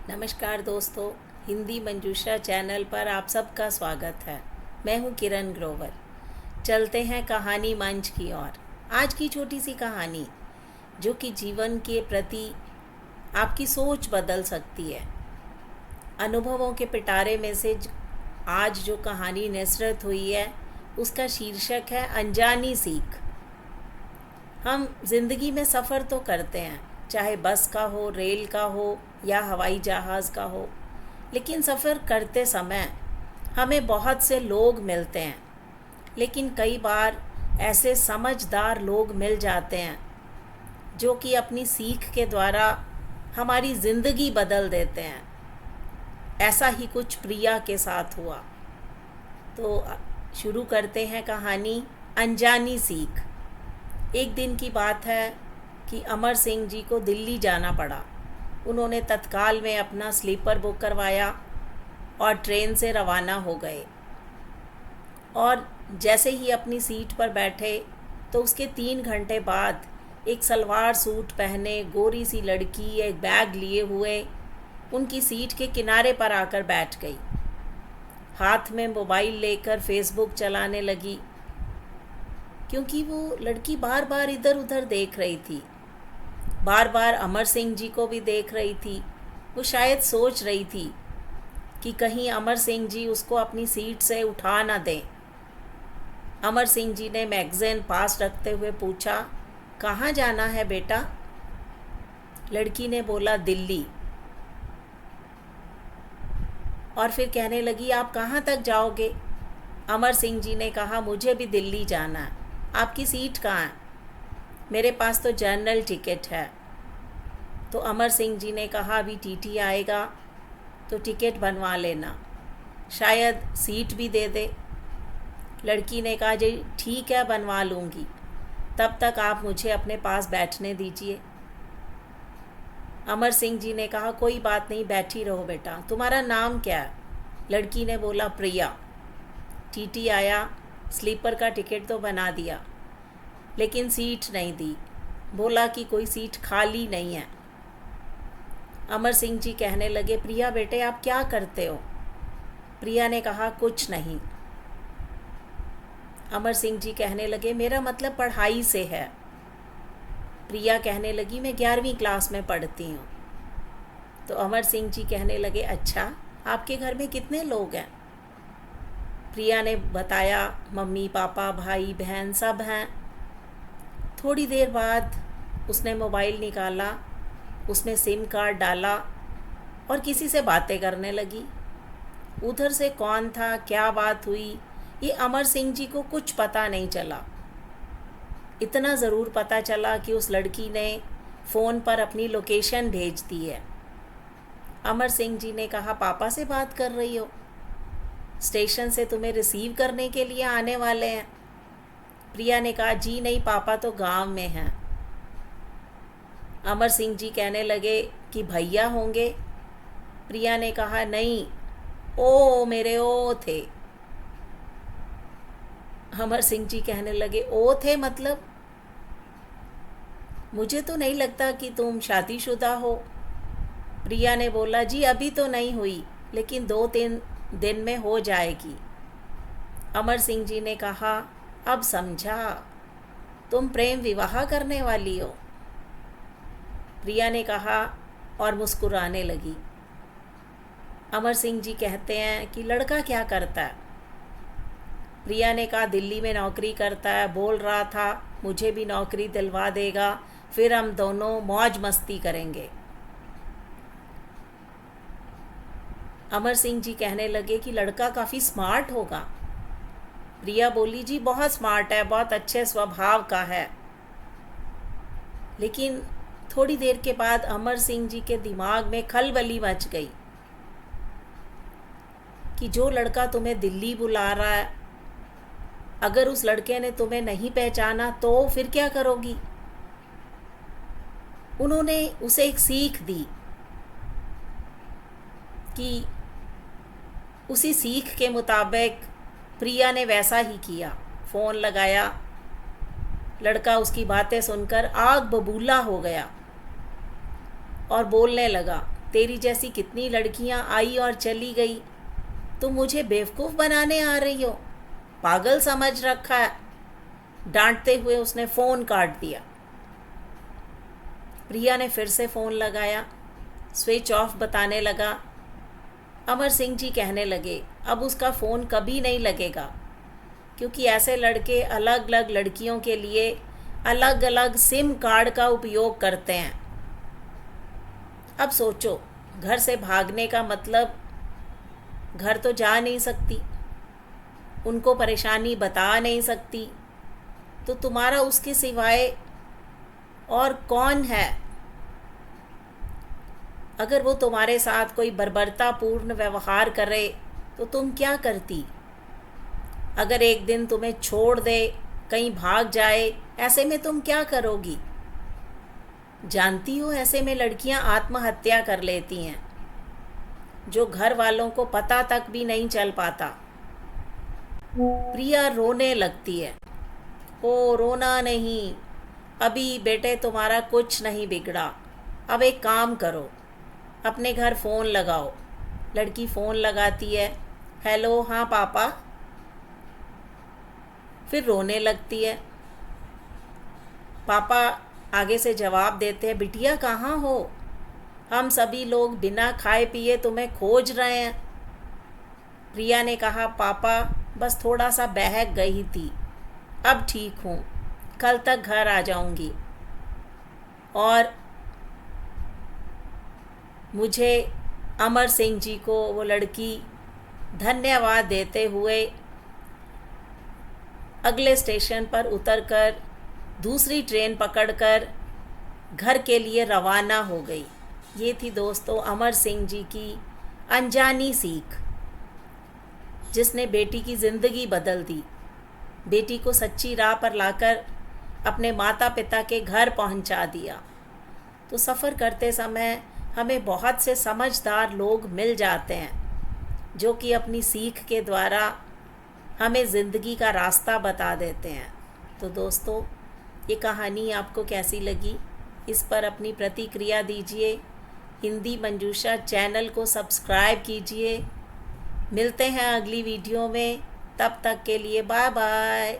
नमस्कार दोस्तों, हिंदी मंजूषा चैनल पर आप सबका स्वागत है। मैं हूं किरण ग्रोवर। चलते हैं कहानी मंच की ओर। आज की छोटी सी कहानी जो कि जीवन के प्रति आपकी सोच बदल सकती है। अनुभवों के पिटारे में से आज जो कहानी निसरत हुई है उसका शीर्षक है अनजानी सीख। हम जिंदगी में सफ़र तो करते हैं, चाहे बस का हो, रेल का हो या हवाई जहाज़ का हो, लेकिन सफ़र करते समय हमें बहुत से लोग मिलते हैं। लेकिन कई बार ऐसे समझदार लोग मिल जाते हैं जो कि अपनी सीख के द्वारा हमारी ज़िंदगी बदल देते हैं। ऐसा ही कुछ प्रिया के साथ हुआ। तो शुरू करते हैं कहानी अनजानी सीख। एक दिन की बात है कि अमर सिंह जी को दिल्ली जाना पड़ा। उन्होंने तत्काल में अपना स्लीपर बुक करवाया और ट्रेन से रवाना हो गए। और जैसे ही अपनी सीट पर बैठे तो उसके 3 घंटे बाद एक सलवार सूट पहने गोरी सी लड़की एक बैग लिए हुए उनकी सीट के किनारे पर आकर बैठ गई। हाथ में मोबाइल लेकर फेसबुक चलाने लगी, क्योंकि वो लड़की बार बार इधर उधर देख रही थी, बार बार अमर सिंह जी को भी देख रही थी। वो शायद सोच रही थी कि कहीं अमर सिंह जी उसको अपनी सीट से उठा ना दें। अमर सिंह जी ने मैगज़ीन पास रखते हुए पूछा, कहाँ जाना है बेटा? लड़की ने बोला, दिल्ली। और फिर कहने लगी, आप कहाँ तक जाओगे? अमर सिंह जी ने कहा, मुझे भी दिल्ली जाना है। आपकी सीट कहाँ है? मेरे पास तो जनरल टिकट है। तो अमर सिंह जी ने कहा, अभी टीटी आएगा तो टिकट बनवा लेना, शायद सीट भी दे दे। लड़की ने कहा, जी ठीक है, बनवा लूँगी, तब तक आप मुझे अपने पास बैठने दीजिए। अमर सिंह जी ने कहा, कोई बात नहीं, बैठी रहो बेटा। तुम्हारा नाम क्या है? लड़की ने बोला, प्रिया। टीटी आया, स्लीपर का टिकट तो बना दिया, लेकिन सीट नहीं दी। बोला कि कोई सीट खाली नहीं है। अमर सिंह जी कहने लगे, प्रिया बेटे आप क्या करते हो? प्रिया ने कहा, कुछ नहीं। अमर सिंह जी कहने लगे, मेरा मतलब पढ़ाई से है। प्रिया कहने लगी, मैं 11वीं क्लास में पढ़ती हूँ। तो अमर सिंह जी कहने लगे, अच्छा, आपके घर में कितने लोग हैं? प्रिया ने बताया, मम्मी पापा भाई बहन सब हैं। थोड़ी देर बाद उसने मोबाइल निकाला, उसमें सिम कार्ड डाला और किसी से बातें करने लगी। उधर से कौन था, क्या बात हुई, ये अमर सिंह जी को कुछ पता नहीं चला। इतना ज़रूर पता चला कि उस लड़की ने फ़ोन पर अपनी लोकेशन भेज दी है। अमर सिंह जी ने कहा, पापा से बात कर रही हो? स्टेशन से तुम्हें रिसीव करने के लिए आने वाले हैं। प्रिया ने कहा, जी नहीं, पापा तो गांव में हैं। अमर सिंह जी कहने लगे कि भैया होंगे? प्रिया ने कहा, नहीं, ओ मेरे ओ थे। अमर सिंह जी कहने लगे, ओ थे मतलब? मुझे तो नहीं लगता कि तुम शादीशुदा हो। प्रिया ने बोला, जी अभी तो नहीं हुई, लेकिन 2-3 दिन में हो जाएगी। अमर सिंह जी ने कहा, अब समझा, तुम प्रेम विवाह करने वाली हो। प्रिया ने कहा और मुस्कुराने लगी। अमर सिंह जी कहते हैं कि लड़का क्या करता है? प्रिया ने कहा, दिल्ली में नौकरी करता है, बोल रहा था मुझे भी नौकरी दिलवा देगा, फिर हम दोनों मौज मस्ती करेंगे। अमर सिंह जी कहने लगे कि लड़का काफ़ी स्मार्ट होगा। प्रिया बोली, जी बहुत स्मार्ट है, बहुत अच्छे स्वभाव का है। लेकिन थोड़ी देर के बाद अमर सिंह जी के दिमाग में खलबली मच गई कि जो लड़का तुम्हें दिल्ली बुला रहा है, अगर उस लड़के ने तुम्हें नहीं पहचाना तो फिर क्या करोगी? उन्होंने उसे एक सीख दी कि उसी सीख के मुताबिक प्रिया ने वैसा ही किया। फ़ोन लगाया, लड़का उसकी बातें सुनकर आग बबूला हो गया और बोलने लगा, तेरी जैसी कितनी लड़कियां आई और चली गई, तुम मुझे बेवकूफ़ बनाने आ रही हो, पागल समझ रखा है। डांटते हुए उसने फ़ोन काट दिया। प्रिया ने फिर से फ़ोन लगाया, स्विच ऑफ बताने लगा। अमर सिंह जी कहने लगे, अब उसका फ़ोन कभी नहीं लगेगा, क्योंकि ऐसे लड़के अलग अलग लड़कियों के लिए अलग अलग सिम कार्ड का उपयोग करते हैं। अब सोचो, घर से भागने का मतलब घर तो जा नहीं सकती, उनको परेशानी बता नहीं सकती, तो तुम्हारा उसके सिवाय और कौन है? अगर वो तुम्हारे साथ कोई बर्बरतापूर्ण व्यवहार करे तो तुम क्या करती? अगर एक दिन तुम्हें छोड़ दे, कहीं भाग जाए, ऐसे में तुम क्या करोगी? जानती हो, ऐसे में लड़कियां आत्महत्या कर लेती हैं, जो घर वालों को पता तक भी नहीं चल पाता। प्रिया रोने लगती है। ओ, रोना नहीं, अभी बेटे तुम्हारा कुछ नहीं बिगड़ा। अब एक काम करो, अपने घर फ़ोन लगाओ। लड़की फ़ोन लगाती है, हेलो, हाँ पापा। फिर रोने लगती है। पापा आगे से जवाब देते हैं, बिटिया कहाँ हो? हम सभी लोग बिना खाए पिए तुम्हें खोज रहे हैं। प्रिया ने कहा, पापा बस थोड़ा सा बहक गई थी, अब ठीक हूँ, कल तक घर आ जाऊँगी। और मुझे अमर सिंह जी को वो लड़की धन्यवाद देते हुए अगले स्टेशन पर उतरकर दूसरी ट्रेन पकड़कर घर के लिए रवाना हो गई। ये थी दोस्तों अमर सिंह जी की अनजानी सीख, जिसने बेटी की ज़िंदगी बदल दी, बेटी को सच्ची राह पर लाकर अपने माता पिता के घर पहुंचा दिया। तो सफ़र करते समय हमें बहुत से समझदार लोग मिल जाते हैं, जो कि अपनी सीख के द्वारा हमें ज़िंदगी का रास्ता बता देते हैं। तो दोस्तों, ये कहानी आपको कैसी लगी, इस पर अपनी प्रतिक्रिया दीजिए। हिंदी मंजूषा चैनल को सब्सक्राइब कीजिए। मिलते हैं अगली वीडियो में, तब तक के लिए बाय बाय।